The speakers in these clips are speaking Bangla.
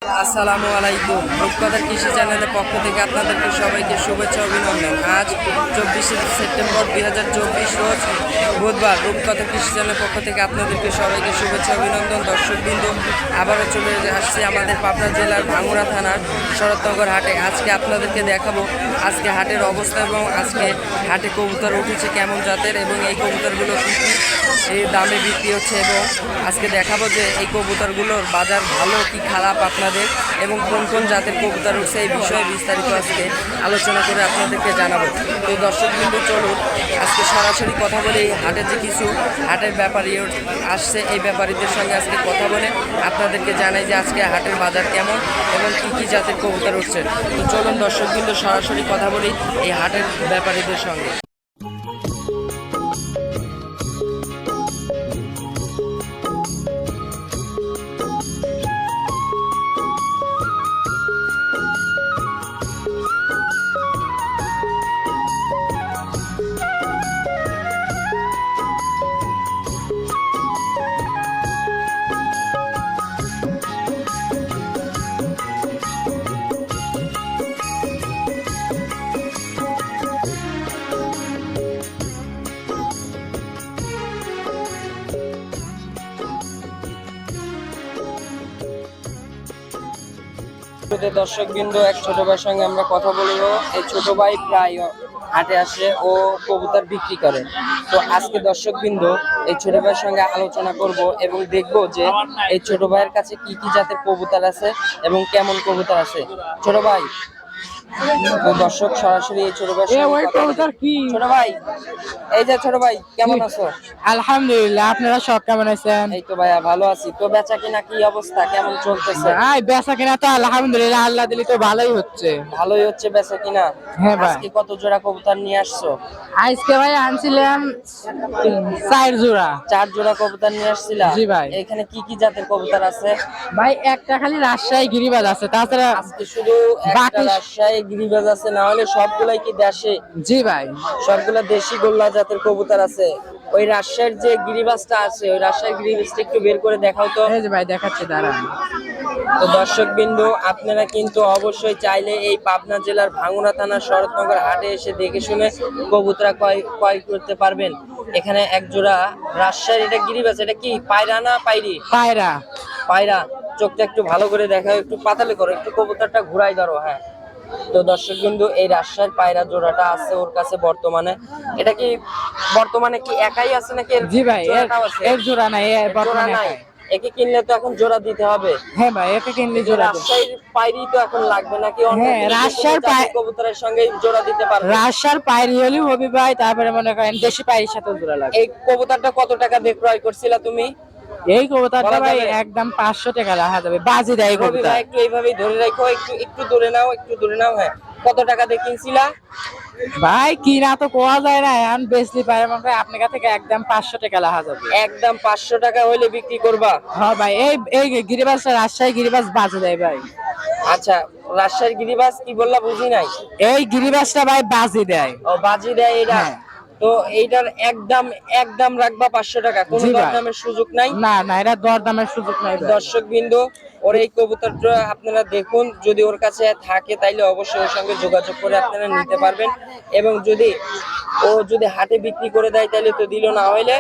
আসসালামু আলাইকুম। রূপকথার কৃষি চ্যানেলের পক্ষ থেকে আপনাদেরকে সবাইকে শুভেচ্ছা অভিনন্দন। আজ 24শে সেপ্টেম্বর 2024 রোজ বুধবার। রূপকথার কৃষি চ্যানেলের পক্ষ থেকে আপনাদেরকে সবাইকে শুভেচ্ছা অভিনন্দন। দর্শকবৃন্দ, আবারও চলে আসছি আমাদের পাবনা জেলার ভাঙ্গুড়া থানার শরৎনগর হাটে। আজকে আপনাদেরকে দেখাবো আজকে হাটের অবস্থা এবং আজকে হাটে কবুতর উঠেছে কেমন জাতের এবং এই কবুতরগুলো কী কী এই দামে বিক্রি হচ্ছে এবং আজকে দেখাবো যে এই কবুতরগুলোর বাজার ভালো কি খারাপ আপনাদের এবং কোন কোন জাতের কবুতর উঠছে এই বিষয়ে বিস্তারিত আজকে আলোচনা করে আপনাদেরকে জানাবো। তো দর্শকবৃন্দ, চলুন আজকে সরাসরি কথা বলে এই হাটের যে কিছু হাটের ব্যাপারী আসছে এই ব্যাপারীদের সঙ্গে আজকে কথা বলে আপনাদেরকে জানাই যে আজকে হাটের বাজার কেমন এবং কী কী জাতের কবুতর উঠছে। তো চলুন দর্শকবৃন্দ সরাসরি কথা বলি এই হাটের ব্যাপারীদের সঙ্গে। দর্শকবৃন্দ, এক ছোট ভাইয়ের সঙ্গে আমরা কথা বলবো। এই ছোট ভাই প্রায় হাটে আসে ও কবুতর বিক্রি করে। তো আজকে দর্শকবৃন্দ এই ছোট ভাইয়ের সঙ্গে আলোচনা করব এবং দেখব যে এই ছোট ভাইয়ের কাছে কি কি জাতের কবুতর আছে এবং কেমন কবুতর আছে। ছোট ভাই, তো দর্শক সরাসরি এই ছোট ভাই ছোট ভাই, এই যে ছোট ভাই কেমন আছো? আলহামদুলিল্লাহ, আপনারা সব কেমন আছেন? এই তো ভাইয়া ভালো আছি। তো বেচা কিনা কি অবস্থা, কেমন চলতেছে? বেচা কিনা তো আলহামদুলিল্লাহ আল্লাহ দিলি তো ভালোই হচ্ছে। ভালোই হচ্ছে বেচা কিনা। হ্যাঁ ভাই। আজকে কত জোড়া কবুতর নিয়ে আসছো? আজকে ভাই আনছিলাম 4 জোড়া। 4 জোড়া কবুতর নিয়ে আসছিলা? জি ভাই। এখানে কি কি জাতের কবুতর আছে? ভাই একটা খালি রাজশাহী গিরিবাজ আছে, তাছাড়া আজকে শুধু একটা রাজশাহী গিরিবাজ আছে, না হলে সবগুলাই কি দেশে? জি ভাই, সবগুলা দেশি গোল্লা জাতের কবুতর আছে। ওই রাজশাহীর যে গিরিবাজটা আছে ওই রাজশাহীর গিরিবাজটা একটু বের করে দেখাও তো। এই যে ভাই দেখাচ্ছি, দাঁড়ান। তো দর্শকবৃন্দ, আপনারা কিন্তু অবশ্যই চাইলে এই পাবনা জেলার ভাঙ্গুড়া থানার শরৎনগর হাটে এসে দেখে শুনে কবুতর ক্রয় করতে পারবেন। এখানে এক জোড়া রাজশাহীর, এটা গিরিবাজ, এটা কি পায়রা না পাইরি? পায়রা। পায়রা। চোখটা একটু ভালো করে দেখাও, একটু পাতালে করো, একটু কবুতরটা ঘুরাই ধরো। হ্যাঁ। তো দর্শকবৃন্দ, এই রাজশাহীর পায়রা জোড়াটা আছে ওর কাছে বর্তমানে। এটা কি বর্তমানে কি একাই আছে নাকি? জি ভাই, এর জোড়া নাই, এর বর্তমানে নাই। একে কিনলে তো এখন জোড়া দিতে হবে। হ্যাঁ ভাই, একে কিনলে জোড়া। রাজশাহীর পায়রি তো এখন লাগবে নাকি? হ্যাঁ, রাজশাহীর কবুতরের সঙ্গে জোড়া দিতে পারবে। রাজশাহীর পায়রি হলেও হবে ভাই, তারপরে মনে করেন দেশি পায়রির সাথে জোড়া লাগবে। এই কবুতরটা কত টাকা দিয়ে ক্রয় করছিলা তুমি? এই কবুতরটা ভাই একদম 500 টাকা রাখা যাবে। বাজি দেয় কবুতর। ভাই একটু এইভাবেই ধরে রাখো, একটু দূরে নাও, একটু দূরে নাও। হ্যাঁ। কত টাকা দিয়ে কিনছিলা? ভাই কিনা তো কোয়া যায় না, এখন বেচলি পারে মনে হয় আপনার কাছ থেকে একদম 500 টাকা রাখা যাবে। একদম 500 টাকা হইলে বিক্রি করবা? হ্যাঁ ভাই, এই গিরিবাজটা রাজশাহী গিরিবাজ বাজে দেয় ভাই। আচ্ছা, রাজশাহীর গিরিবাজ কি বললা, বুঝি নাই। এই গিরিবাজটা ভাই বাজি দেয়। ও, বাজি দেয় এটা। তো এইটার একদম রাখবা 500 টাকা, কোনো দরদামের সুযোগ নাই? না না, এটা দরদামের সুযোগ নাই। দর্শকবৃন্দ, ওর এই কবুতরটা আপনারা দেখুন, যদি ওর কাছে থাকে তাইলে অবশ্যই ওর সঙ্গে যোগাযোগ করে আপনারা নিতে পারবেন। এবং যদি হাটে বিক্রি করে দেয় তাইলে তো দিল, না হইলে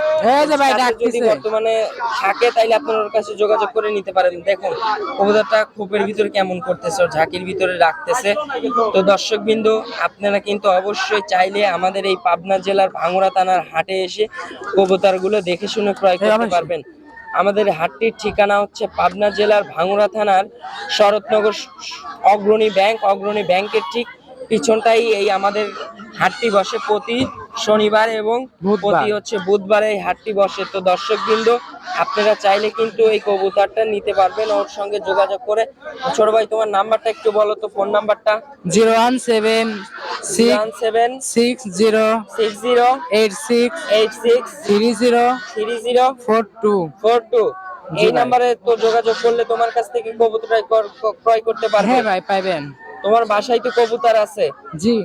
যদি বর্তমানে থাকে তাইলে আপনারা ওর কাছে যোগাযোগ করে নিতে পারেন। দেখুন কবুতরটা খোপের ভিতরে কেমন করতেছে, ঝাঁকির ভিতরে রাখতেছে। তো দর্শকবৃন্দ, আপনারা কিন্তু অবশ্যই চাইলে আমাদের এই পাবনা জেলার ভাঙ্গুড়া থানার হাটে এসে কবুতরগুলো দেখে শুনে ক্রয় করতে পারবেন। আমাদের হাটটির ঠিকানা হচ্ছে পাবনা জেলার ভাঙ্গুড়া থানার শরৎনগর অগ্রণী ব্যাংকের ঠিক পিছনটাই এই আমাদের হাটটি বসে প্রতি শনিবার এবং প্রতি বুধবারে এই হাটটি বসে। তো দর্শকবৃন্দ, আপনারা চাইলে কিন্তু এই কবুতরটা নিতে পারবেন ওর সঙ্গে যোগাযোগ করে। ছোট ভাই, তোমার নাম্বারটা একটু বলো তো, ফোন নাম্বারটা। 01760863042। এই নাম্বারে তো যোগাযোগ করলে তোমার কাছ থেকে কবুতর ক্রয় করতে পারবে। হ্যাঁ ভাই, পাবেন। তোমার বাসায় তো কবুতর আছে। জি।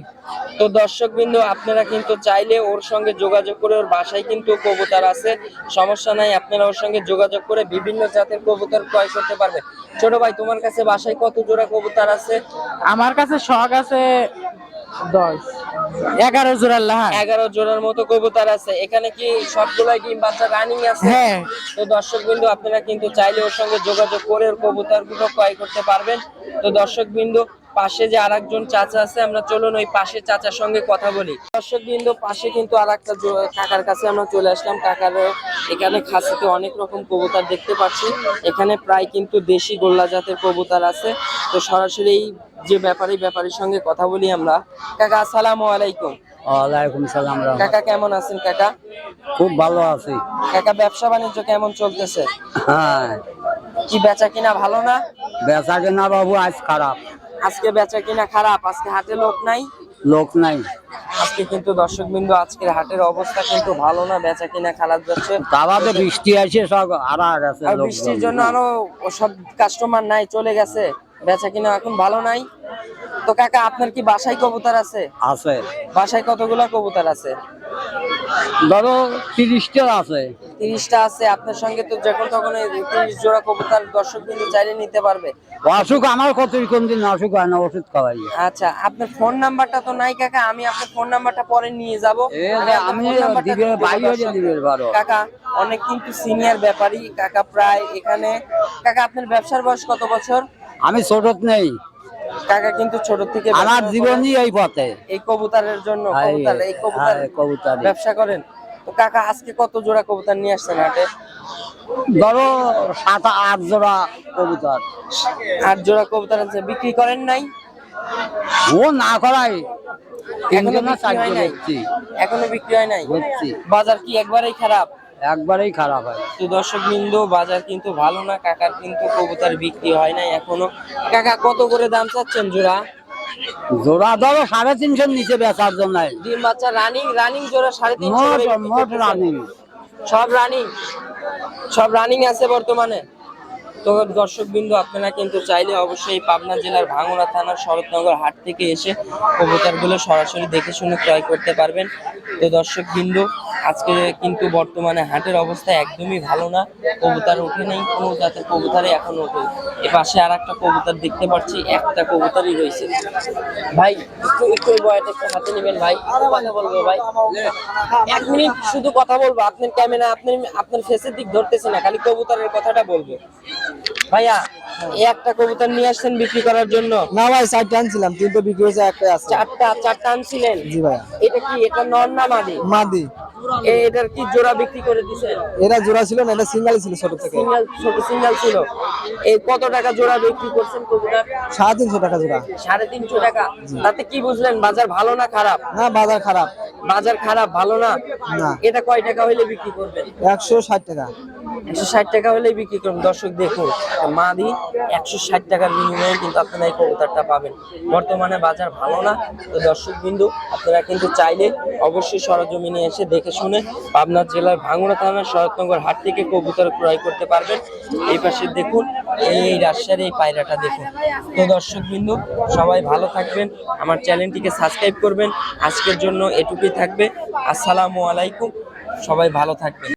তো দর্শক বিন্দু আপনারা কিন্তু চাইলে ওর সঙ্গে যোগাযোগ করে, ওর বাসায় কিন্তু কবুতর আছে, সমস্যা নাই, আপনারা ওর সঙ্গে যোগাযোগ করে বিভিন্ন জাতের কবুতর ক্রয় করতে পারবেন। ছোট ভাই, তোমার কাছে বাসায় কত জোড়া কবুতর আছে? আমার কাছে শখ আছে 11 জোড়া লাহান। 11 জোড়ার মতো কবুতর আছে। এখানে কি সবগুলাই ডিম বাচ্চা রানিং আছে? হ্যাঁ। তো দর্শক বিন্দু আপনারা কিন্তু চাইলে ওর সঙ্গে যোগাযোগ করে ওর কবুতর গুলো ক্রয় করতে পারবেন। তো দর্শক বিন্দু পাশে যে আরেকজন চাচা আছে, আমরা চলুন ওই পাশে চাচার সঙ্গে কথা বলি। দর্শক বিন্দু পাশে কিন্তু আরেকটা কাকার কাছে আমরা চলে আসলাম। কাকার এখানে খাসিতে অনেক রকম কবুতর দেখতে পাচ্ছি। এখানে প্রায় কিন্তু দেশি গোল্লা জাতের কবুতর আছে। তো সরাসরি এই যে ব্যাপারীর সঙ্গে কথা বলি আমরা। কাকা আসসালামু আলাইকুম। ওয়ালাইকুম সালাম। কাকা কেমন আছেন কাকা? খুব ভালো আছি কাকা, ব্যবসা বাণিজ্য কেমন চলতেছে? হ্যাঁ, কি বেচা কিনা ভালো না? বেচা কেনা বাবু আজ খারাপ। আজকে বেচা কিনা খারাপ? আজকে হাটে লোক নাই? লোক নাই আজকে কিন্তু দর্শক বিন্দু আজকের হাটের অবস্থা কিন্তু ভালো না, বেচা কিনা খারাপ যাচ্ছে। তাবাতে বৃষ্টি আছে, সব হারা গেছে। আর বৃষ্টির জন্য আরো সব কাস্টমার নাই, চলে গেছে, বেচা কিনা এখন ভালো নাই। তো কাকা, আপনার কি বাসায় কবুতর আছে? আছে, বাসায় কতগুলা কবুতর আছে? ধরো 30টা আছে। 30টা আছে। আপনার সঙ্গে তো যখন তখন 30 জোড়া কবুতর দর্শক বিন্দু চাইলে নিতে পারবে। অসুখ আমার কত কোন দিন অসুখ হয় না, ওষুধ খাওয়াই। আচ্ছা, আপনার ফোন নাম্বারটা তো নাই কাকা, আমি আপনার ফোন নাম্বারটা পরে নিয়ে যাব। আমি দিবে ভাই হয়ে দিবে বারো। কাকা অনেক কিন্তু সিনিয়র ব্যাপারী কাকা, প্রায় এখানে। কাকা, আপনার ব্যবসার বয়স কত বছর? আমি ছোট নেই কাকা কিন্তু ছোট থেকে আমার জীবনই এই পথে, এই কবুতরের জন্য এই কবুতর ব্যবসা করেন। তো কাকা, আজকে কত জোড়া কবুতর নিয়ে আসছেন হাটে? ধরো 7-8 জোড়া কবুতর। 8 জোড়া কবুতর আছে, বিক্রি করেন নাই? ও না করাই এখনো বিক্রি হয় নাই? এখনো বিক্রি হয় নাই। বাজার কি একবারেই খারাপ? একবারেই খারাপ হয়। তো দর্শক বিন্দু বাজার কিন্তু ভালো না, কাকার কিন্তু কবুতর বিক্রি হয় নাই এখনো। কাকা, কত করে দাম চাচ্ছেন জোড়া? জোড়া ধরো 350 নিচে বেচার জন্য। ডিম বাচ্চা রানিং জোড়া 350 মোট রানিং। সব রানিং আছে বর্তমানে। তো দর্শক বিন্দু আপনারা কিন্তু চাইলে অবশ্যই পাবনা জেলার ভাঙ্গুড়া থানার শরৎনগর হাট থেকে এসে কবুতরগুলো সরাসরি দেখে শুনে ক্রয় করতে পারবেন। তো দর্শক বিন্দু আজকে কিন্তু বর্তমানে হাটের অবস্থা একদমই ভালো না, কবুতর ওঠে নেই, কোনো জাতের কবুতরই এখন ওঠে। এ পাশে আর একটা কবুতর দেখতে পাচ্ছি, একটা কবুতরই রয়েছে। ভাই একটু বয়টা একটু হাতে নেবেন ভাই, কথা বলবো ভাই, 1 মিনিট শুধু কথা বলবো। আপনার ক্যামেরা আপনার ফেসের দিক ধরতেছে না, খালি কবুতরের কথাটা বলবো। ভাইয়া, এই একটা কবুতর নিয়ে আসছেন বিক্রি করার জন্য? না ভাই, 4টা আনছিলাম, 3টা বিক্রি হয়েছে, একটা আছে। 4টা আনছিলেন? জি ভাই। এটা কি, এটা নর না মাদি? মাদি। এটার কি জোড়া বিক্রি করে দিছেন? এটা জোড়া ছিল না, এটা সিঙ্গেল ছিল ছোট থেকে। সিঙ্গেল ছিল। এই কত টাকা জোড়া বিক্রি করছেন কবুতর? 350 টাকা জোড়া। 350 টাকা। তাতে কি বুঝলেন, বাজার ভালো না খারাপ? না, বাজার খারাপ। বাজার খারাপ, ভালো না। না। এটা কয় টাকা হইলে বিক্রি করবেন? 160 টাকা। 160 টাকা হলেই বিক্রি করুন। দর্শক দেখুন, মাদি 160 টাকার বিনিময়ে কিন্তু আপনারা এই কবুতরটা পাবেন। বর্তমানে বাজার ভালো না। তো দর্শক বিন্দু আপনারা কিন্তু চাইলে অবশ্যই সরজমিনে এসে দেখে শুনে পাবনা জেলার ভাঙ্গুড়া থানার শরৎনগর হাট থেকে কবুতর ক্রয় করতে পারবেন। এই পাশে দেখুন, এই রাজশাহীর এই পায়রাটা দেখুন। তো দর্শক বিন্দু সবাই ভালো থাকবেন, আমার চ্যানেলটিকে সাবস্ক্রাইব করবেন। আজকের জন্য এটুকুই থাকবে। আসসালামু আলাইকুম, সবাই ভালো থাকবেন।